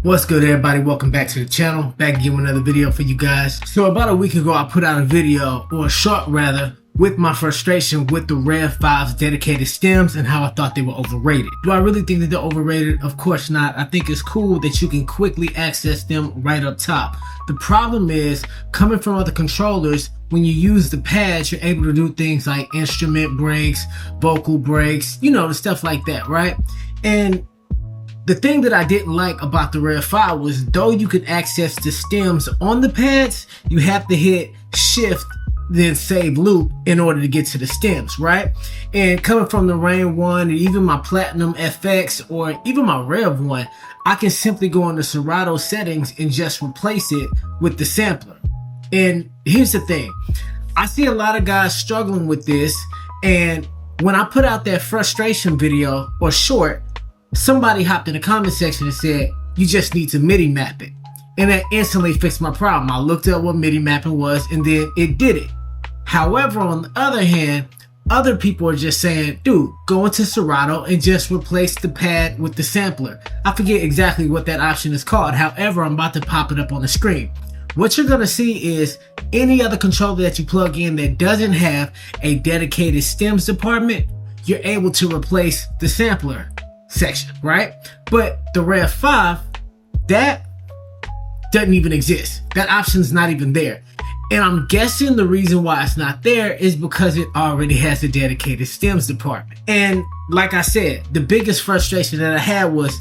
What's good, everybody? Welcome back to the channel. Back again with another video for you guys. So about a week ago, I put out a video, or a short rather, with my frustration with the Rev5's dedicated stems and how I thought they were overrated. Do I really think that they're overrated? Of course not. I think it's cool that you can quickly access them right up top. The problem is, coming from other controllers, when you use the pads, you're able to do things like instrument breaks, vocal breaks, you know, the stuff like that, right? And the thing that I didn't like about the Rev5 was, though you could access the stems on the pads, you have to hit shift then save loop in order to get to the stems, right? And coming from the Rain 1 and even my Platinum FX or even my Rev 1, I can simply go into Serato settings and just replace it with the sampler. And here's the thing, I see a lot of guys struggling with this, and when I put out that frustration video or short, somebody hopped in the comment section and said, you just need to MIDI map it. And that instantly fixed my problem. I looked up what MIDI mapping was and then it did it. However, on the other hand, other people are just saying, dude, go into Serato and just replace the pad with the sampler. I forget exactly what that option is called. However, I'm about to pop it up on the screen. What you're gonna see is any other controller that you plug in that doesn't have a dedicated stems department, you're able to replace the sampler section, right? But the Rev5, that doesn't even exist. That option's not even there. And I'm guessing the reason why it's not there is because it already has a dedicated stems department. And like I said, the biggest frustration that I had was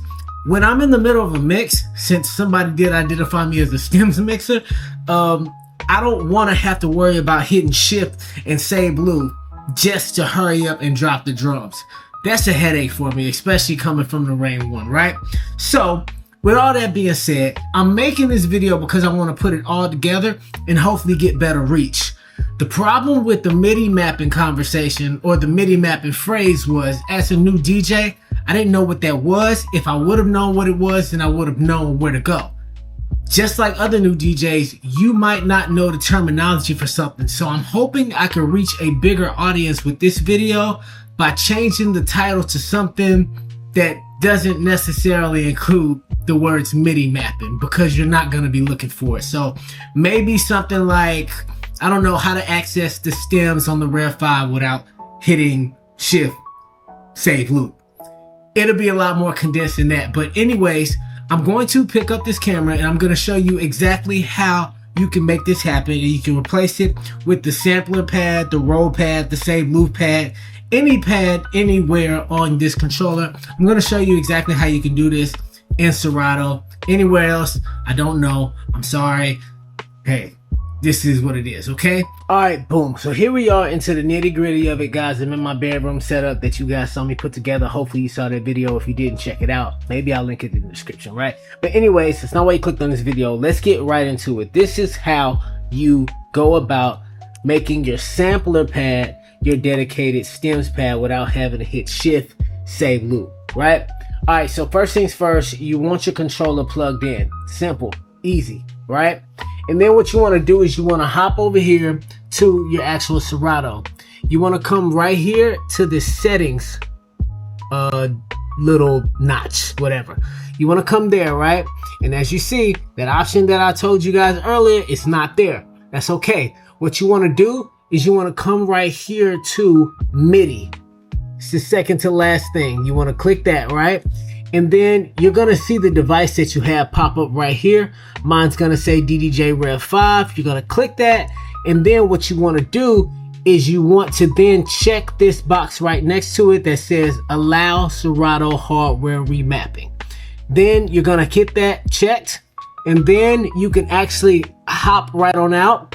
when I'm in the middle of a mix, since somebody did identify me as a stems mixer, I don't want to have to worry about hitting shift and save loop just to hurry up and drop the drums. That's a headache for me, especially coming from the Rain 1, right? So, with all that being said, I'm making this video because I want to put it all together and hopefully get better reach. The problem with the MIDI mapping conversation or the MIDI mapping phrase was, as a new DJ, I didn't know what that was. If I would have known what it was, then I would have known where to go. Just like other new DJs, you might not know the terminology for something. So I'm hoping I can reach a bigger audience with this video by changing the title to something that doesn't necessarily include the words MIDI mapping, because you're not going to be looking for it. So maybe something like, I don't know, how to access the stems on the Rev5 without hitting shift save loop. It'll be a lot more condensed than that. But anyways, I'm going to pick up this camera and I'm going to show you exactly how you can make this happen. And you can replace it with the sampler pad, the roll pad, the save loop pad, any pad anywhere on this controller. I'm going to show you exactly how you can do this in Serato. Anywhere else, I don't know. I'm sorry. Hey, this is what it is, okay? Alright, boom. So here we are into the nitty gritty of it, guys. I'm in my bedroom setup that you guys saw me put together. Hopefully you saw that video. If you didn't, check it out. Maybe I'll link it in the description, right? But anyways, that's not why you clicked on this video. Let's get right into it. This is how you go about making your sampler pad your dedicated stems pad without having to hit shift save loop, right? All right, so first things first, you want your controller plugged in. Simple, easy, right? And then what you want to do is you want to hop over here to your actual Serato. You want to come right here to the settings little notch, whatever. You want to come there, right? And as you see, that option that I told you guys earlier, it's not there. That's okay. What you want to do is you want to come right here to MIDI. It's the second to last thing. You want to click that, right? And then you're going to see the device that you have pop up right here. Mine's going to say DDJ-Rev5. You're going to click that. And then what you want to do is you want to then check this box right next to it that says allow Serato hardware remapping. Then you're going to get that checked. And then you can actually hop right on out.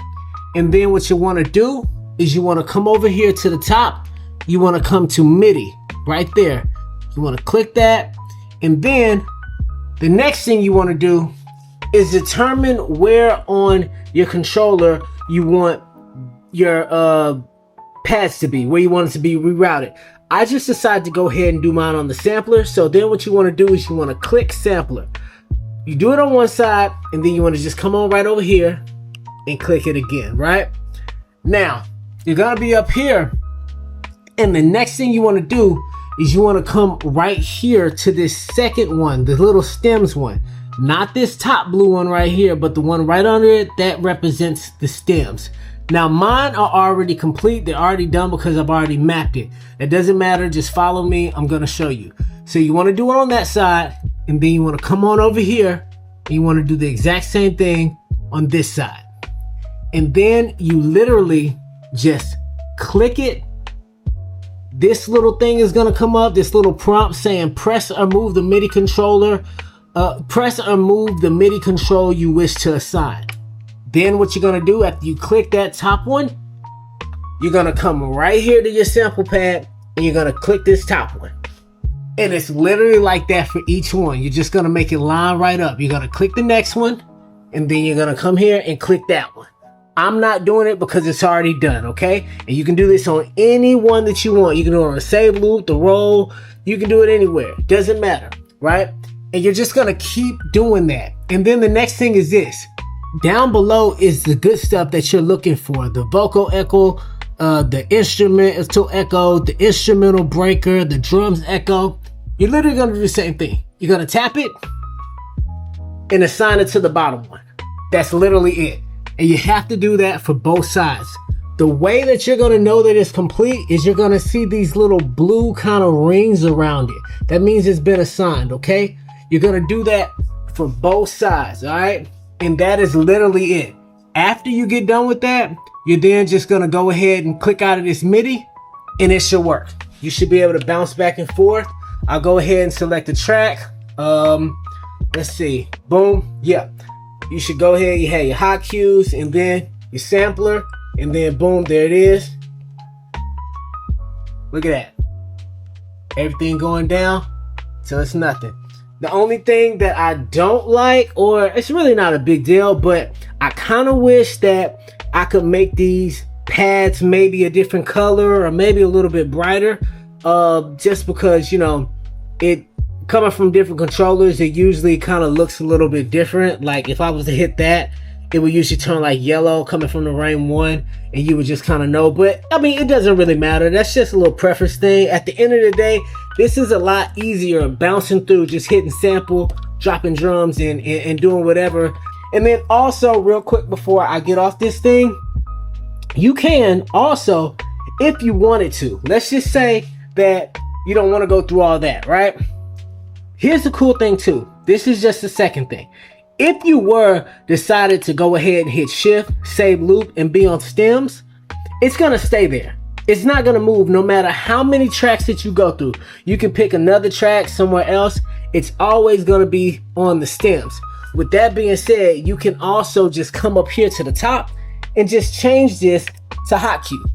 And then what you want to do is you want to come over here to the top. You want to come to MIDI right there. You want to click that. And then the next thing you want to do is determine where on your controller you want your pads to be, where you want it to be rerouted. I just decided to go ahead and do mine on the sampler. So then what you want to do is you want to click sampler. You do it on one side and then you want to just come on right over here and click it again, right? Now, you're going to be up here, and the next thing you want to do is you want to come right here to this second one, the little stems one. Not this top blue one right here, but the one right under it, that represents the stems. Now mine are already complete. They're already done because I've already mapped it. It doesn't matter, just follow me. I'm gonna show you. So you wanna do it on that side, and then you wanna come on over here, and you wanna do the exact same thing on this side. And then you literally just click it. This little thing is gonna come up, this little prompt saying press or move the MIDI controller. Press or move the MIDI control you wish to assign. Then what you're gonna do after you click that top one, you're gonna come right here to your sample pad and you're gonna click this top one. And it's literally like that for each one. You're just gonna make it line right up. You're gonna click the next one and then you're gonna come here and click that one. I'm not doing it because it's already done, okay? And you can do this on any one that you want. You can do it on a save loop, the roll, you can do it anywhere. Doesn't matter, right? And you're just gonna keep doing that. And then the next thing is this. Down below is the good stuff that you're looking for. The vocal echo, the instrumental echo, the instrumental breaker, the drums echo. You're literally gonna do the same thing. You're gonna tap it and assign it to the bottom one. That's literally it. And you have to do that for both sides. The way that you're gonna know that it's complete is you're gonna see these little blue kind of rings around it. That means it's been assigned, okay? You're gonna do that for both sides, all right? And that is literally it. After you get done with that, you're then just gonna go ahead and click out of this MIDI and it should work. You should be able to bounce back and forth. I'll go ahead and select the track. Let's see, boom, yeah. You should go ahead, you have your hot cues and then your sampler and then boom, there it is. Look at that. Everything going down till it's nothing. The only thing that I don't like, or it's really not a big deal, but I kind of wish that I could make these pads maybe a different color or maybe a little bit brighter, just because, you know, it coming from different controllers, it usually kind of looks a little bit different. Like if I was to hit that, it would usually turn like yellow coming from the Rain 1 and you would just kind of know. But I mean, it doesn't really matter. That's just a little preference thing. At the end of the day, this is a lot easier bouncing through, just hitting sample, dropping drums and doing whatever. And then also real quick before I get off this thing, you can also, if you wanted to, let's just say that you don't want to go through all that, right? Here's the cool thing too. This is just the second thing. If you were decided to go ahead and hit shift, save loop, and be on stems, it's gonna stay there. It's not gonna move no matter how many tracks that you go through. You can pick another track somewhere else. It's always gonna be on the stems. With that being said, you can also just come up here to the top and just change this to hot cue.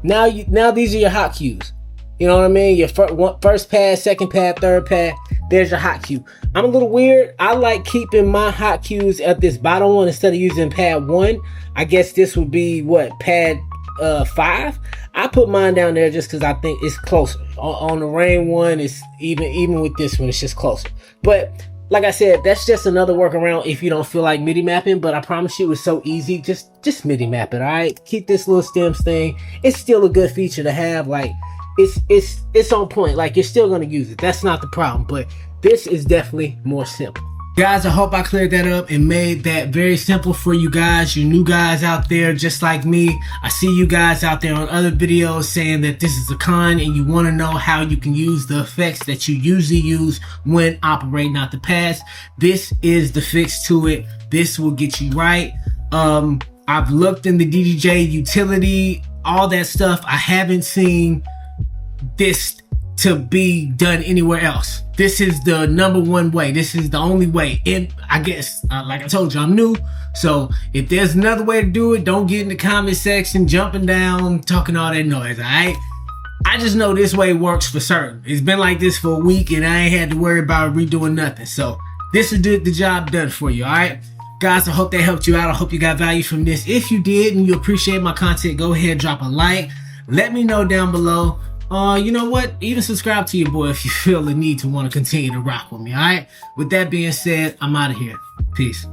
Now these are your hot cues. You know what I mean? Your first pad, second pad, third pad. There's your hot cue. I'm a little weird. I like keeping my hot cues at this bottom one instead of using pad 1. I guess this would be what, pad 5. I put mine down there just because I think it's closer. On the Rain 1, it's even with this one, it's just closer. But like I said, that's just another workaround if you don't feel like MIDI mapping. But I promise you, it's so easy. Just MIDI map it. All right. Keep this little stems thing. It's still a good feature to have. Like, it's on point. Like, you're still gonna use it. That's not the problem, but this is definitely more simple. Guys, I hope I cleared that up and made that very simple for you guys, you new guys out there just like me. I see you guys out there on other videos saying that this is a con and you want to know how you can use the effects that you usually use when operating out the pads. This is the fix to it. This will get you right. I've looked in the DDJ utility, all that stuff. I haven't seen this to be done anywhere else. This is the #1 way. This is the only way. And I guess, like I told you, I'm new. So if there's another way to do it, don't get in the comment section, jumping down, talking all that noise, all right? I just know this way works for certain. It's been like this for a week and I ain't had to worry about redoing nothing. So this is the job done for you, all right? Guys, I hope that helped you out. I hope you got value from this. If you did and you appreciate my content, go ahead, drop a like. Let me know down below. You know what? Even subscribe to your boy if you feel the need to want to continue to rock with me, all right? With that being said, I'm out of here. Peace.